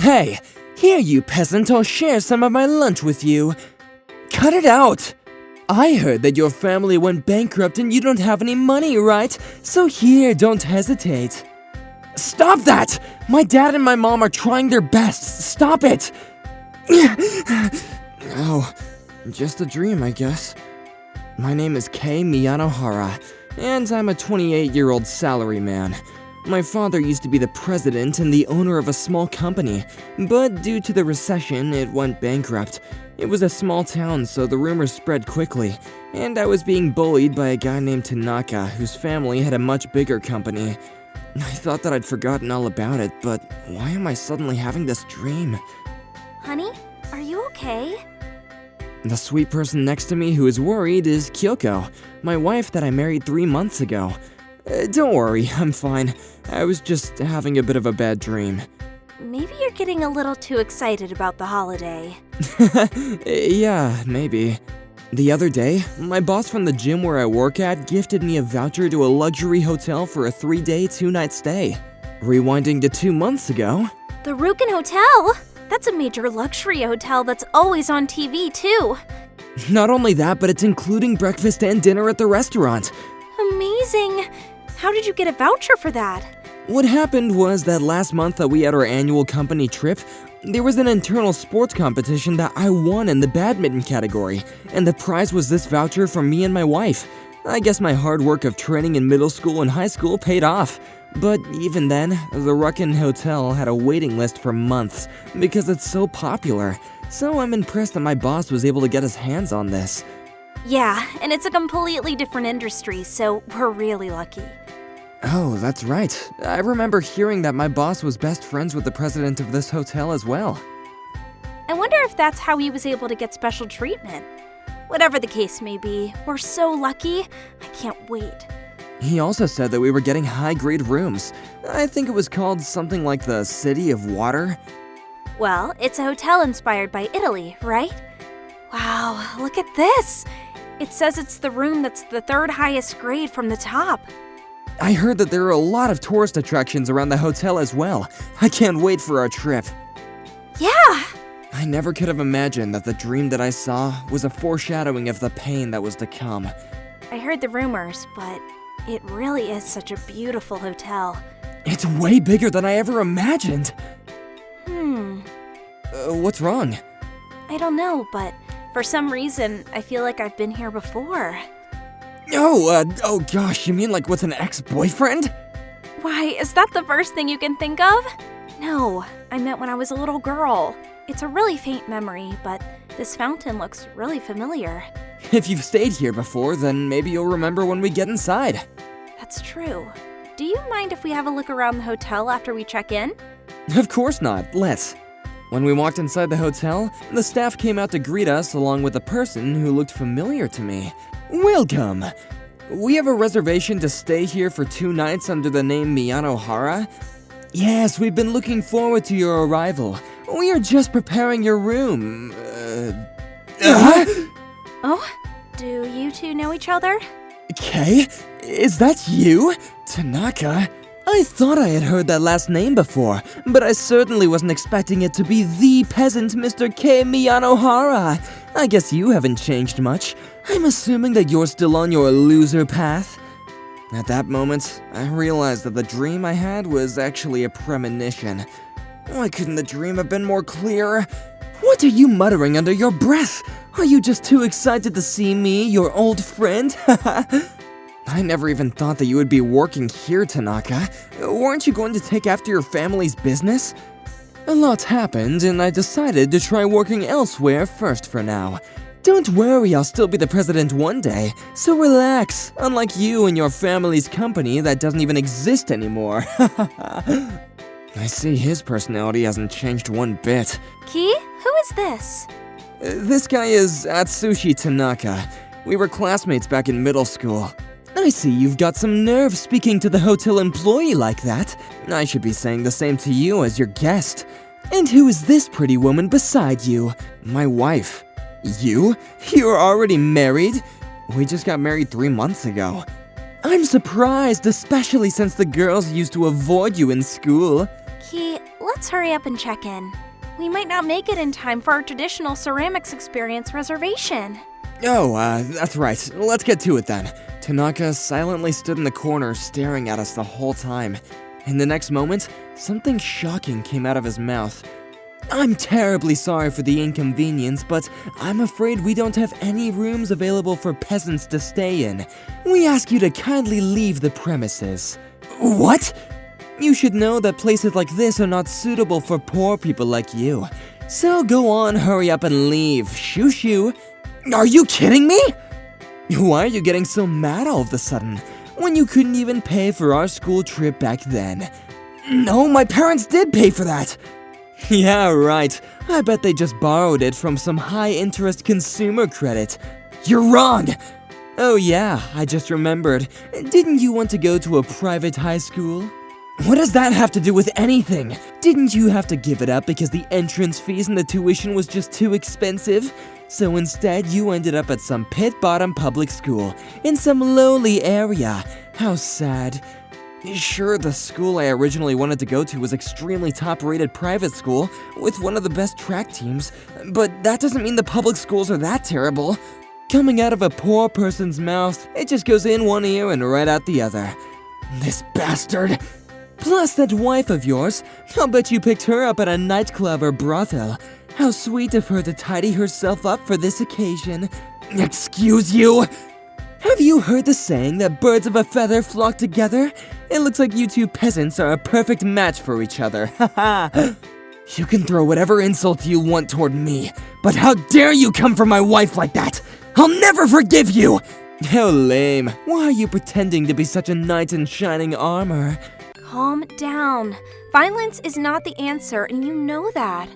Hey, here you peasant, I'll share some of my lunch with you. Cut it out! I heard that your family went bankrupt and you don't have any money, right? So here, don't hesitate. Stop that! My dad and my mom are trying their best. Stop it! Oh, just a dream, I guess. My name is Kei Miyanohara, and I'm a 28-year-old salaryman. My father used to be the president and the owner of a small company, but due to the recession, it went bankrupt. It was a small town, so the rumors spread quickly, and I was being bullied by a guy named Tanaka, whose family had a much bigger company. I thought that I'd forgotten all about it, but why am I suddenly having this dream? Honey, are you okay? The sweet person next to me who is worried is Kyoko, my wife that I married 3 months ago. Don't worry, I'm fine. I was just having a bit of a bad dream. Maybe you're getting a little too excited about the holiday. Yeah, maybe. The other day, my boss from the gym where I work at gifted me a voucher to a luxury hotel for a 3-day, 2-night stay. Rewinding to 2 months ago... The Ruken Hotel? That's a major luxury hotel that's always on TV, too. Not only that, but it's including breakfast and dinner at the restaurant. Amazing! How did you get a voucher for that? What happened was that last month that we had our annual company trip, there was an internal sports competition that I won in the badminton category, and the prize was this voucher from me and my wife. I guess my hard work of training in middle school and high school paid off. But even then, the Ruken Hotel had a waiting list for months because it's so popular. So I'm impressed that my boss was able to get his hands on this. Yeah, and it's a completely different industry, so we're really lucky. Oh, that's right. I remember hearing that my boss was best friends with the president of this hotel as well. I wonder if that's how he was able to get special treatment. Whatever the case may be, we're so lucky. I can't wait. He also said that we were getting high-grade rooms. I think it was called something like the City of Water. Well, it's a hotel inspired by Italy, right? Wow, look at this! It says it's the room that's the 3rd highest grade from the top. I heard that there are a lot of tourist attractions around the hotel as well. I can't wait for our trip. Yeah! I never could have imagined that the dream that I saw was a foreshadowing of the pain that was to come. I heard the rumors, but it really is such a beautiful hotel. It's way bigger than I ever imagined. What's wrong? I don't know, but for some reason, I feel like I've been here before. Oh gosh, you mean like with an ex-boyfriend? Why, is that the first thing you can think of? No, I meant when I was a little girl. It's a really faint memory, but this fountain looks really familiar. If you've stayed here before, then maybe you'll remember when we get inside. That's true. Do you mind if we have a look around the hotel after we check in? Of course not, let's. When we walked inside the hotel, the staff came out to greet us along with a person who looked familiar to me. Welcome! We have a reservation to stay here for 2 nights under the name Miyanohara. Yes, we've been looking forward to your arrival. We are just preparing your room. Oh? Do you two know each other? Kei? Is that you? Tanaka? I thought I had heard that last name before, but I certainly wasn't expecting it to be the peasant Mr. Kei Miyanohara. I guess you haven't changed much. I'm assuming that you're still on your loser path. At that moment, I realized that the dream I had was actually a premonition. Why couldn't the dream have been more clear? What are you muttering under your breath? Are you just too excited to see me, your old friend? I never even thought that you would be working here, Tanaka. Weren't you going to take after your family's business? A lot's happened, and I decided to try working elsewhere first for now. Don't worry, I'll still be the president one day, so relax, unlike you and your family's company that doesn't even exist anymore. I see his personality hasn't changed one bit. Ki, who is this? This guy is Atsushi Tanaka. We were classmates back in middle school. I see you've got some nerve speaking to the hotel employee like that. I should be saying the same to you as your guest. And who is this pretty woman beside you? My wife. You? You're already married? We just got married 3 months ago. I'm surprised, especially since the girls used to avoid you in school. Key, let's hurry up and check in. We might not make it in time for our traditional ceramics experience reservation. Oh, that's right. Let's get to it then. Tanaka silently stood in the corner staring at us the whole time. In the next moment, something shocking came out of his mouth. I'm terribly sorry for the inconvenience, but I'm afraid we don't have any rooms available for peasants to stay in. We ask you to kindly leave the premises. What? You should know that places like this are not suitable for poor people like you. So go on, hurry up and leave. Shoo shoo. Are you kidding me? Why are you getting so mad all of a sudden, when you couldn't even pay for our school trip back then? No, my parents did pay for that. Yeah, right. I bet they just borrowed it from some high-interest consumer credit. You're wrong! Oh yeah, I just remembered. Didn't you want to go to a private high school? What does that have to do with anything? Didn't you have to give it up because the entrance fees and the tuition was just too expensive? So instead, you ended up at some pit-bottom public school in some lowly area. How sad. Sure, the school I originally wanted to go to was extremely top-rated private school with one of the best track teams, but that doesn't mean the public schools are that terrible. Coming out of a poor person's mouth, it just goes in one ear and right out the other. This bastard. Plus that wife of yours, I'll bet you picked her up at a nightclub or brothel. How sweet of her to tidy herself up for this occasion. Excuse you? Have you heard the saying that birds of a feather flock together? It looks like you two peasants are a perfect match for each other, haha. You can throw whatever insult you want toward me, but how dare you come for my wife like that? I'll never forgive you! How lame. Why are you pretending to be such a knight in shining armor? Calm down. Violence is not the answer, and you know that.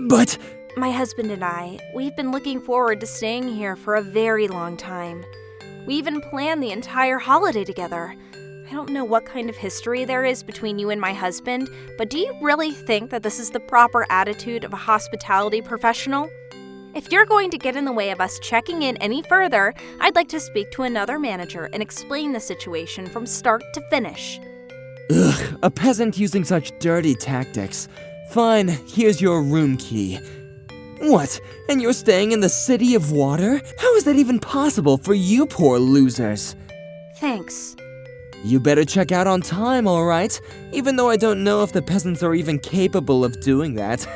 But... My husband and I, we've been looking forward to staying here for a very long time. We even planned the entire holiday together. I don't know what kind of history there is between you and my husband, but do you really think that this is the proper attitude of a hospitality professional? If you're going to get in the way of us checking in any further, I'd like to speak to another manager and explain the situation from start to finish. Ugh, a peasant using such dirty tactics. Fine, here's your room key. What? And you're staying in the city of water? How is that even possible for you poor losers? Thanks. You better check out on time, alright? Even though I don't know if the peasants are even capable of doing that.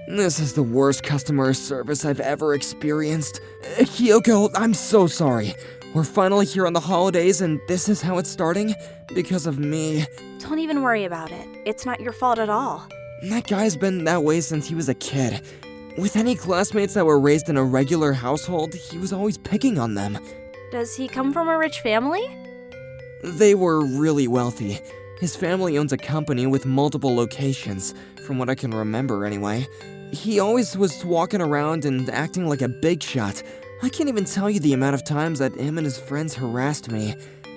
This is the worst customer service I've ever experienced. Kyoko, I'm so sorry. We're finally here on the holidays and this is how it's starting? Because of me. Don't even worry about it. It's not your fault at all. That guy's been that way since he was a kid. With any classmates that were raised in a regular household, he was always picking on them. Does he come from a rich family? They were really wealthy. His family owns a company with multiple locations, from what I can remember anyway. He always was walking around and acting like a big shot. I can't even tell you the amount of times that him and his friends harassed me.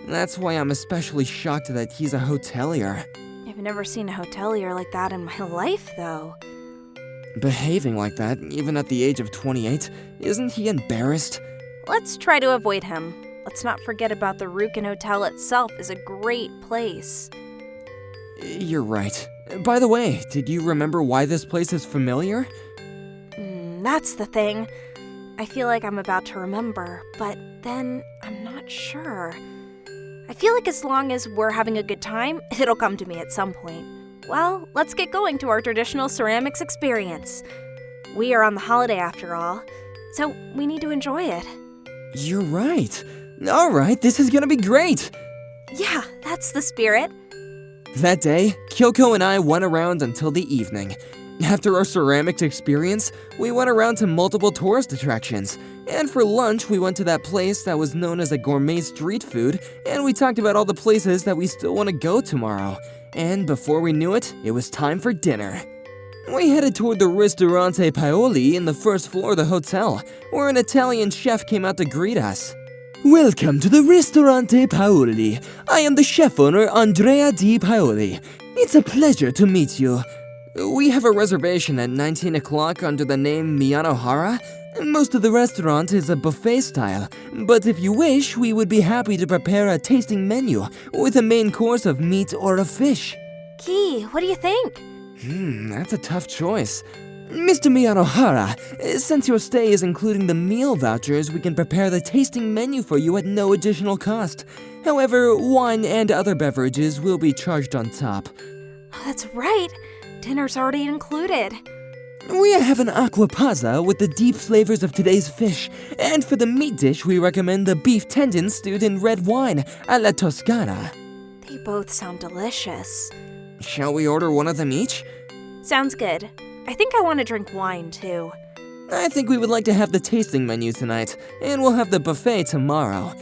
That's why I'm especially shocked that he's a hotelier. I've never seen a hotelier like that in my life, though. Behaving like that, even at the age of 28, isn't he embarrassed? Let's try to avoid him. Let's not forget about the Rukin Hotel itself is a great place. You're right. By the way, did you remember why this place is familiar? That's the thing. I feel like I'm about to remember, but then I'm not sure. I feel like as long as we're having a good time, it'll come to me at some point. Well, let's get going to our traditional ceramics experience. We are on the holiday after all, so we need to enjoy it. You're right. Alright, this is gonna be great! Yeah, that's the spirit. That day, Kyoko and I went around until the evening. After our ceramics experience, we went around to multiple tourist attractions. And for lunch, we went to that place that was known as a gourmet street food, and we talked about all the places that we still want to go tomorrow. And before we knew it, it was time for dinner. We headed toward the Ristorante Paoli in the first floor of the hotel, where an Italian chef came out to greet us. Welcome to the Ristorante Paoli. I am the chef owner, Andrea Di Paoli. It's a pleasure to meet you. We have a reservation at 19 o'clock under the name Miyanohara. Most of the restaurant is a buffet style, but if you wish, we would be happy to prepare a tasting menu with a main course of meat or a fish. Key, what do you think? That's a tough choice. Mr. Miyanohara, since your stay is including the meal vouchers, we can prepare the tasting menu for you at no additional cost. However, wine and other beverages will be charged on top. Oh, that's right. Dinner's already included. We have an aquapazza with the deep flavors of today's fish, and for the meat dish, we recommend the beef tendon stewed in red wine, alla Toscana. They both sound delicious. Shall we order one of them each? Sounds good. I think I want to drink wine, too. I think we would like to have the tasting menu tonight, and we'll have the buffet tomorrow.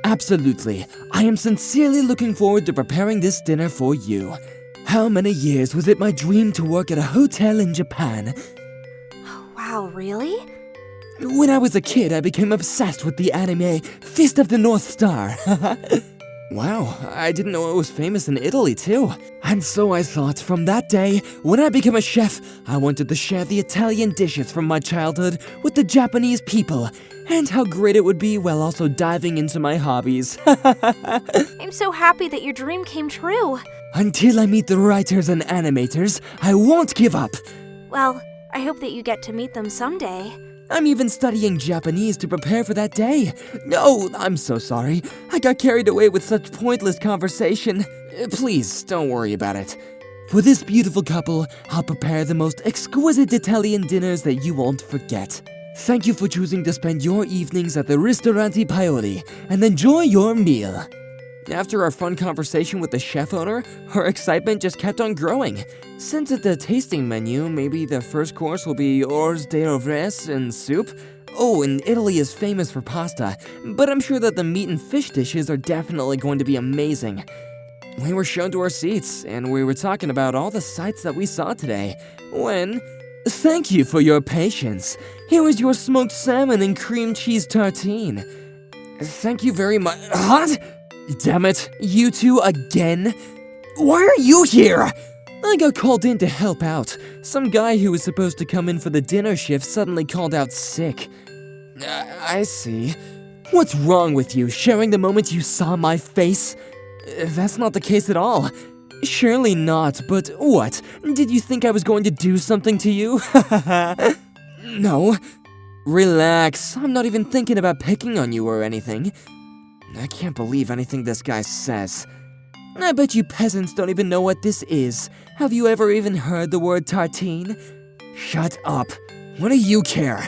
Absolutely. I am sincerely looking forward to preparing this dinner for you. How many years was it my dream to work at a hotel in Japan? Oh, wow, really? When I was a kid, I became obsessed with the anime Fist of the North Star. Wow, I didn't know it was famous in Italy too. And so I thought from that day, when I became a chef, I wanted to share the Italian dishes from my childhood with the Japanese people, and how great it would be while also diving into my hobbies. I'm so happy that your dream came true. Until I meet the writers and animators, I won't give up. Well, I hope that you get to meet them someday. I'm even studying Japanese to prepare for that day. No, I'm so sorry. I got carried away with such pointless conversation. Please, don't worry about it. For this beautiful couple, I'll prepare the most exquisite Italian dinners that you won't forget. Thank you for choosing to spend your evenings at the Ristorante Paoli, and enjoy your meal. After our fun conversation with the chef owner, our excitement just kept on growing. Since it's a tasting menu, maybe the first course will be hors d'oeuvres and soup. Oh, and Italy is famous for pasta, but I'm sure that the meat and fish dishes are definitely going to be amazing. We were shown to our seats, and we were talking about all the sights that we saw today, when... Thank you for your patience. Here is your smoked salmon and cream cheese tartine. Thank you very much. What? Damn it, you two again? Why are you here? I got called in to help out. Some guy who was supposed to come in for the dinner shift suddenly called out sick. I see. What's wrong with you, sharing the moment you saw my face? That's not the case at all. Surely not, but what? Did you think I was going to do something to you? No. Relax, I'm not even thinking about picking on you or anything. I can't believe anything this guy says. I bet you peasants don't even know what this is. Have you ever even heard the word tartine? Shut up. What do you care?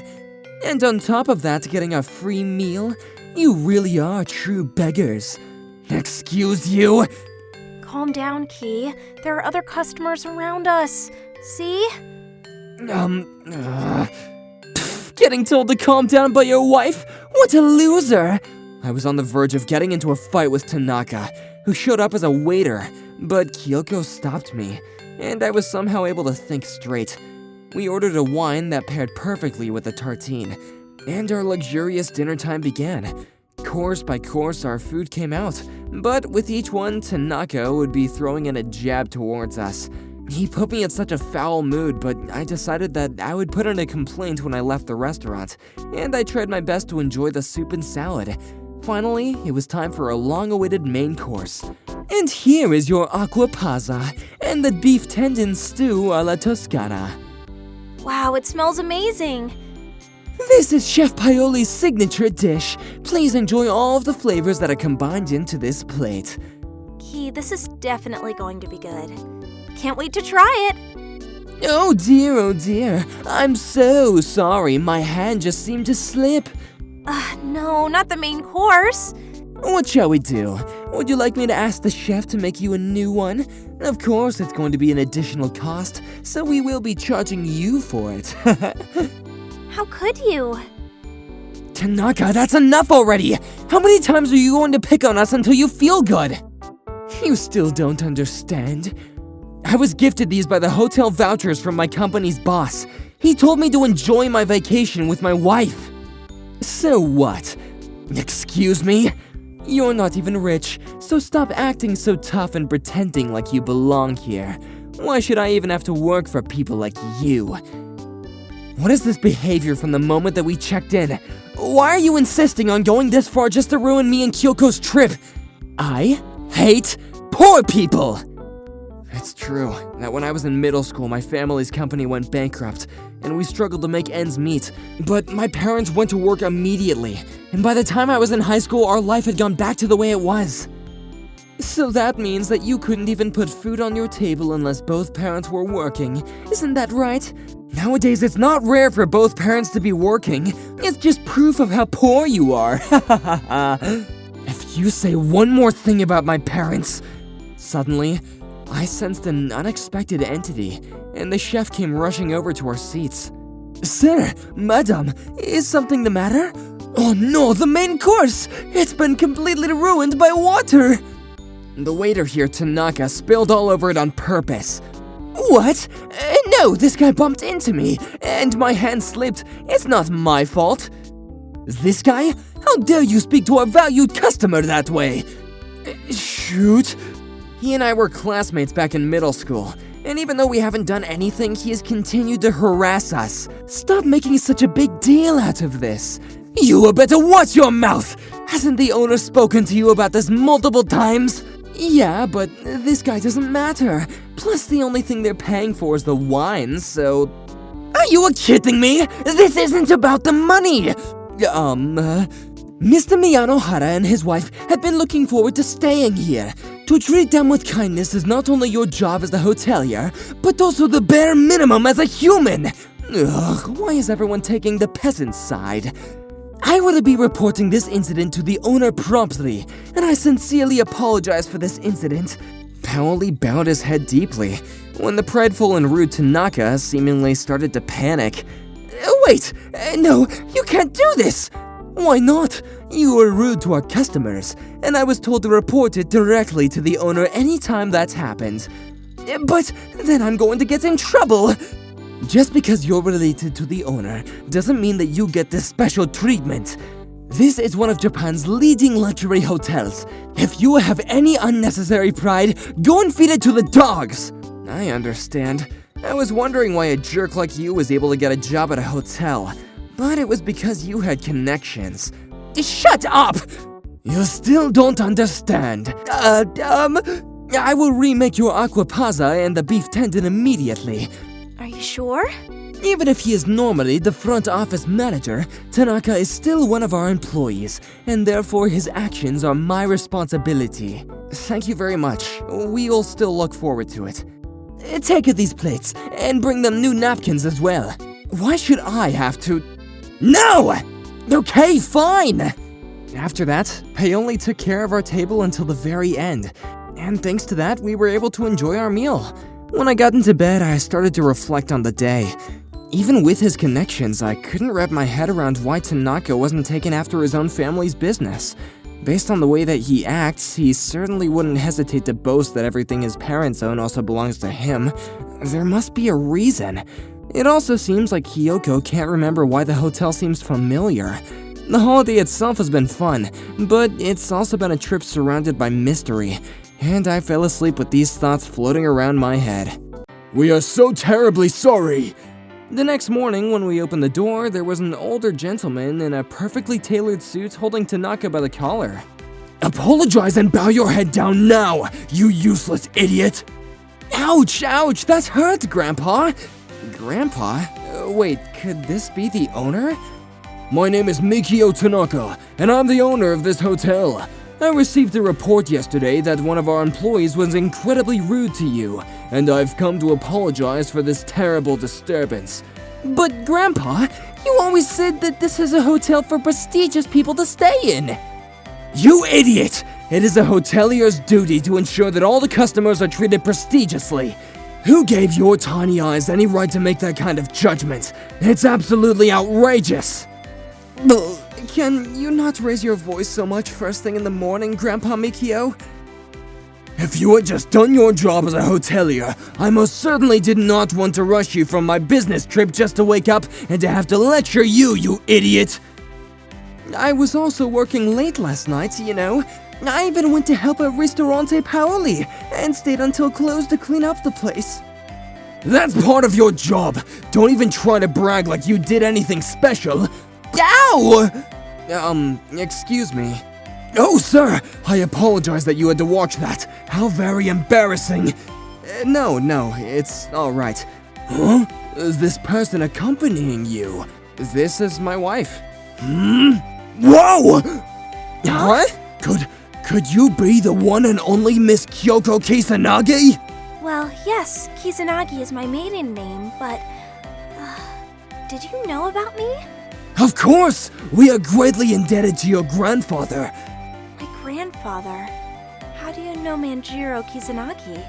And on top of that, getting a free meal? You really are true beggars. Excuse you? Calm down, Key. There are other customers around us. See? Getting told to calm down by your wife? What a loser! I was on the verge of getting into a fight with Tanaka, who showed up as a waiter, but Kyoko stopped me, and I was somehow able to think straight. We ordered a wine that paired perfectly with the tartine, and our luxurious dinner time began. Course by course, our food came out, but with each one, Tanaka would be throwing in a jab towards us. He put me in such a foul mood, but I decided that I would put in a complaint when I left the restaurant, and I tried my best to enjoy the soup and salad. Finally, it was time for a long-awaited main course. And here is your aquapazza and the beef tendon stew alla Toscana. Wow, it smells amazing. This is Chef Paoli's signature dish. Please enjoy all of the flavors that are combined into this plate. Key, this is definitely going to be good. Can't wait to try it. Oh dear. I'm so sorry. My hand just seemed to slip. No, not the main course. What shall we do? Would you like me to ask the chef to make you a new one? Of course, it's going to be an additional cost, so we will be charging you for it. How could you? Tanaka, that's enough already! How many times are you going to pick on us until you feel good? You still don't understand? I was gifted these by the hotel vouchers from my company's boss. He told me to enjoy my vacation with my wife. So what? Excuse me? You're not even rich, so stop acting so tough and pretending like you belong here. Why should I even have to work for people like you? What is this behavior from the moment that we checked in? Why are you insisting on going this far just to ruin me and Kyoko's trip? I hate poor people! It's true that when I was in middle school, my family's company went bankrupt, and we struggled to make ends meet. But my parents went to work immediately, and by the time I was in high school, our life had gone back to the way it was. So that means that you couldn't even put food on your table unless both parents were working. Isn't that right? Nowadays, it's not rare for both parents to be working. It's just proof of how poor you are. If you say one more thing about my parents... Suddenly, I sensed an unexpected entity, and the chef came rushing over to our seats. Sir, madam, is something the matter? Oh no, the main course! It's been completely ruined by water! The waiter here, Tanaka, spilled all over it on purpose. What? No, this guy bumped into me, and my hand slipped. It's not my fault. This guy? How dare you speak to our valued customer that way? Shoot. He and I were classmates back in middle school, and even though we haven't done anything, he has continued to harass us. Stop making such a big deal out of this. You had better watch your mouth! Hasn't the owner spoken to you about this multiple times? Yeah, but this guy doesn't matter. Plus, the only thing they're paying for is the wine, so... Are you kidding me? This isn't about the money! Mr. Miyanohara and his wife have been looking forward to staying here. To treat them with kindness is not only your job as a hotelier, but also the bare minimum as a human! Ugh, why is everyone taking the peasant's side? I will be reporting this incident to the owner promptly, and I sincerely apologize for this incident. Paoli bowed his head deeply, when the prideful and rude Tanaka seemingly started to panic. Wait, no, you can't do this! Why not? You were rude to our customers, and I was told to report it directly to the owner anytime that's happened. But then I'm going to get in trouble! Just because you're related to the owner doesn't mean that you get this special treatment. This is one of Japan's leading luxury hotels. If you have any unnecessary pride, go and feed it to the dogs! I understand. I was wondering why a jerk like you was able to get a job at a hotel. But it was because you had connections. Shut up! You still don't understand. I will remake your aquapazza and the beef tendon immediately. Are you sure? Even if he is normally the front office manager, Tanaka is still one of our employees, and therefore his actions are my responsibility. Thank you very much. We'll still look forward to it. Take these plates, and bring them new napkins as well. Why should I have to... No! Okay, fine! After that, Paoli took care of our table until the very end, and thanks to that, we were able to enjoy our meal. When I got into bed, I started to reflect on the day. Even with his connections, I couldn't wrap my head around why Tanaka wasn't taken after his own family's business. Based on the way that he acts, he certainly wouldn't hesitate to boast that everything his parents own also belongs to him. There must be a reason. It also seems like Kyoko can't remember why the hotel seems familiar. The holiday itself has been fun, but it's also been a trip surrounded by mystery, and I fell asleep with these thoughts floating around my head. We are so terribly sorry! The next morning, when we opened the door, there was an older gentleman in a perfectly tailored suit holding Tanaka by the collar. Apologize and bow your head down now, you useless idiot! Ouch, ouch, that hurt, Grandpa! Grandpa? Wait, could this be the owner? My name is Mikio Tanaka, and I'm the owner of this hotel. I received a report yesterday that one of our employees was incredibly rude to you, and I've come to apologize for this terrible disturbance. But Grandpa, you always said that this is a hotel for prestigious people to stay in. You idiot! It is a hotelier's duty to ensure that all the customers are treated prestigiously. Who gave your tiny eyes any right to make that kind of judgment? It's absolutely outrageous! Can you not raise your voice so much first thing in the morning, Grandpa Mikio? If you had just done your job as a hotelier, I most certainly did not want to rush you from my business trip just to wake up and to have to lecture you, you idiot! I was also working late last night, you know. I even went to help at Ristorante Paoli and stayed until close to clean up the place. That's part of your job! Don't even try to brag like you did anything special! Ow! Excuse me. Oh, sir! I apologize that you had to watch that. How very embarrassing! No, it's alright. Huh? Is this person accompanying you? This is my wife. Whoa! What? Could you be the one and only Miss Kyoko Kisanagi? Well, yes, Kizunagi is my maiden name, but... did you know about me? Of course! We are greatly indebted to your grandfather. My grandfather? How do you know Manjiro Kizunagi?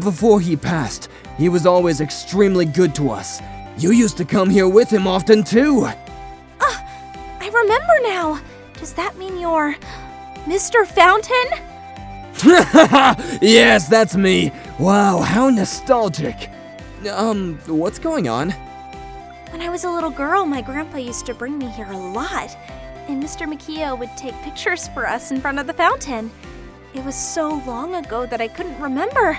Before he passed, he was always extremely good to us. You used to come here with him often too. I remember now! Does that mean you're... Mr. Fountain? Yes, that's me. Wow, how nostalgic. What's going on? When I was a little girl, my grandpa used to bring me here a lot, and Mr. Mikio would take pictures for us in front of the fountain. It was so long ago that I couldn't remember.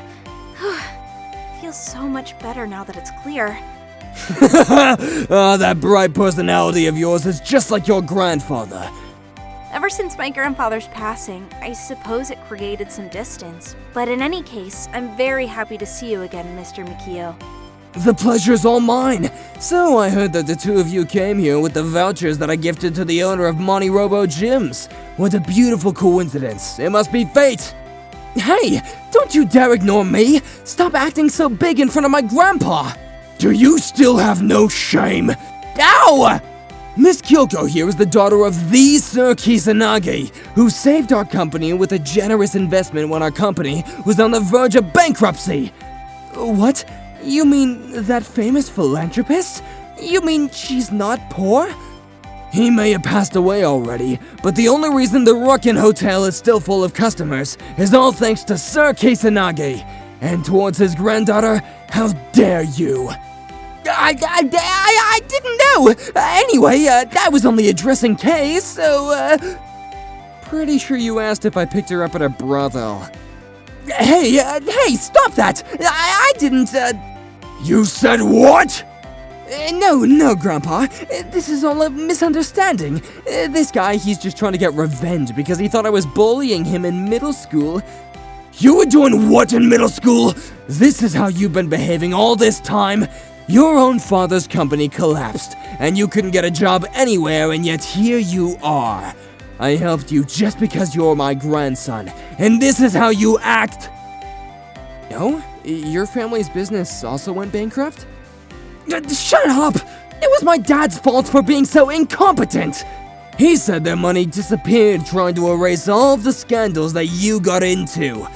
Feels so much better now that it's clear. Oh, that bright personality of yours is just like your grandfather. Ever since my grandfather's passing, I suppose it created some distance. But in any case, I'm very happy to see you again, Mr. Mikio. The pleasure's all mine. So I heard that the two of you came here with the vouchers that I gifted to the owner of MoniRobo Gyms. What a beautiful coincidence. It must be fate. Hey, don't you dare ignore me. Stop acting so big in front of my grandpa. Do you still have no shame? Ow! Miss Kyoko here is the daughter of the Sir Kisanagi, who saved our company with a generous investment when our company was on the verge of bankruptcy. What? You mean that famous philanthropist? You mean she's not poor? He may have passed away already, but the only reason the Rockin' Hotel is still full of customers is all thanks to Sir Kisanagi. And towards his granddaughter, how dare you? I didn't know! Anyway, I was only addressing Kay, so, pretty sure you asked if I picked her up at a brothel. Hey, stop that! I didn't, You said what? No, Grandpa. This is all a misunderstanding. This guy, he's just trying to get revenge because he thought I was bullying him in middle school. You were doing what in middle school? This is how you've been behaving all this time? Your own father's company collapsed, and you couldn't get a job anywhere, and yet here you are. I helped you just because you're my grandson, and this is how you act? No? Your family's business also went bankrupt? Shut up! It was my dad's fault for being so incompetent! He said their money disappeared trying to erase all of the scandals that you got into.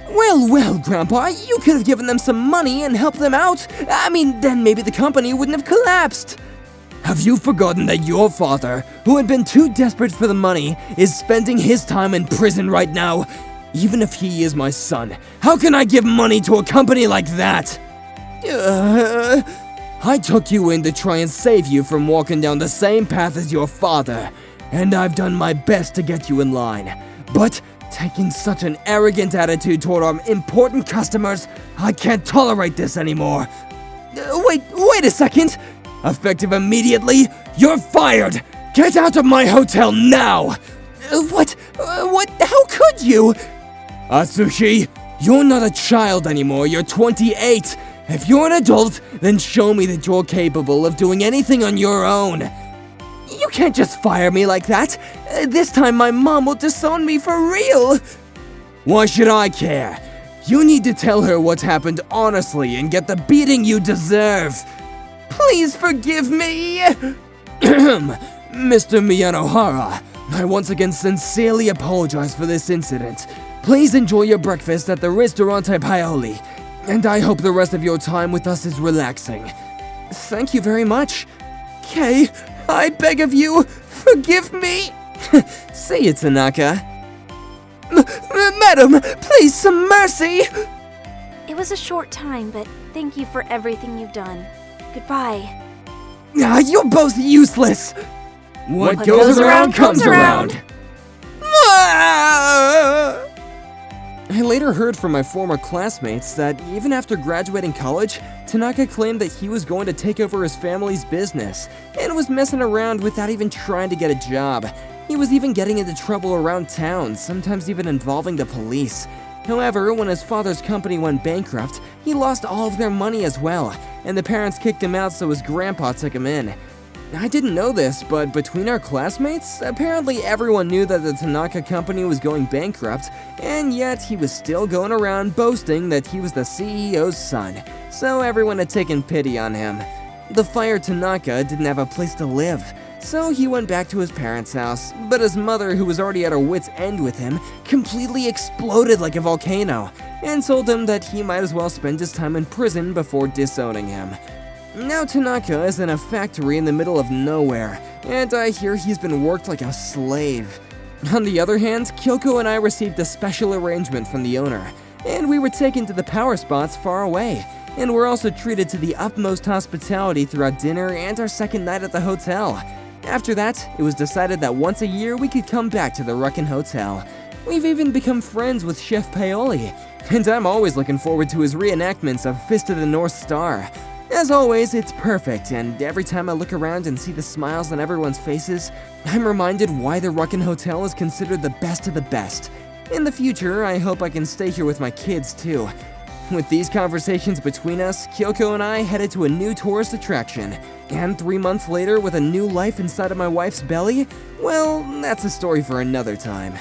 Well, Grandpa, you could have given them some money and helped them out. I mean, then maybe the company wouldn't have collapsed. Have you forgotten that your father, who had been too desperate for the money, is spending his time in prison right now? Even if he is my son, how can I give money to a company like that? I took you in to try and save you from walking down the same path as your father, and I've done my best to get you in line. But taking such an arrogant attitude toward our important customers, I can't tolerate this anymore. Wait a second! Effective immediately, you're fired! Get out of my hotel now! What? How could you? Atsushi, you're not a child anymore, you're 28! If you're an adult, then show me that you're capable of doing anything on your own. You can't just fire me like that. This time my mom will disown me for real. Why should I care? You need to tell her what's happened honestly and get the beating you deserve. Please forgive me. Mr. Miyanohara, I once again sincerely apologize for this incident. Please enjoy your breakfast at the Ristorante Paoli. And I hope the rest of your time with us is relaxing. Thank you very much. Kay, I beg of you, forgive me. Say it, Tanaka. Madam, please, some mercy. It was a short time, but thank you for everything you've done. Goodbye. You're both useless. What goes around comes around. I later heard from my former classmates that even after graduating college, Tanaka claimed that he was going to take over his family's business and was messing around without even trying to get a job. He was even getting into trouble around town, sometimes even involving the police. However, when his father's company went bankrupt, he lost all of their money as well, and the parents kicked him out so his grandpa took him in. I didn't know this, but between our classmates, apparently everyone knew that the Tanaka company was going bankrupt, and yet he was still going around boasting that he was the CEO's son, so everyone had taken pity on him. The fired Tanaka didn't have a place to live, so he went back to his parents' house, but his mother, who was already at her wit's end with him, completely exploded like a volcano, and told him that he might as well spend his time in prison before disowning him. Now Tanaka is in a factory in the middle of nowhere, and I hear he's been worked like a slave. On the other hand, Kyoko and I received a special arrangement from the owner, and we were taken to the power spots far away, and were also treated to the utmost hospitality throughout dinner and our second night at the hotel. After that, it was decided that once a year we could come back to the Ruckin Hotel. We've even become friends with Chef Paoli, and I'm always looking forward to his reenactments of Fist of the North Star. As always, it's perfect, and every time I look around and see the smiles on everyone's faces, I'm reminded why the Ruckin Hotel is considered the best of the best. In the future, I hope I can stay here with my kids too. With these conversations between us, Kyoko and I headed to a new tourist attraction. And 3 months later, with a new life inside of my wife's belly? Well, that's a story for another time.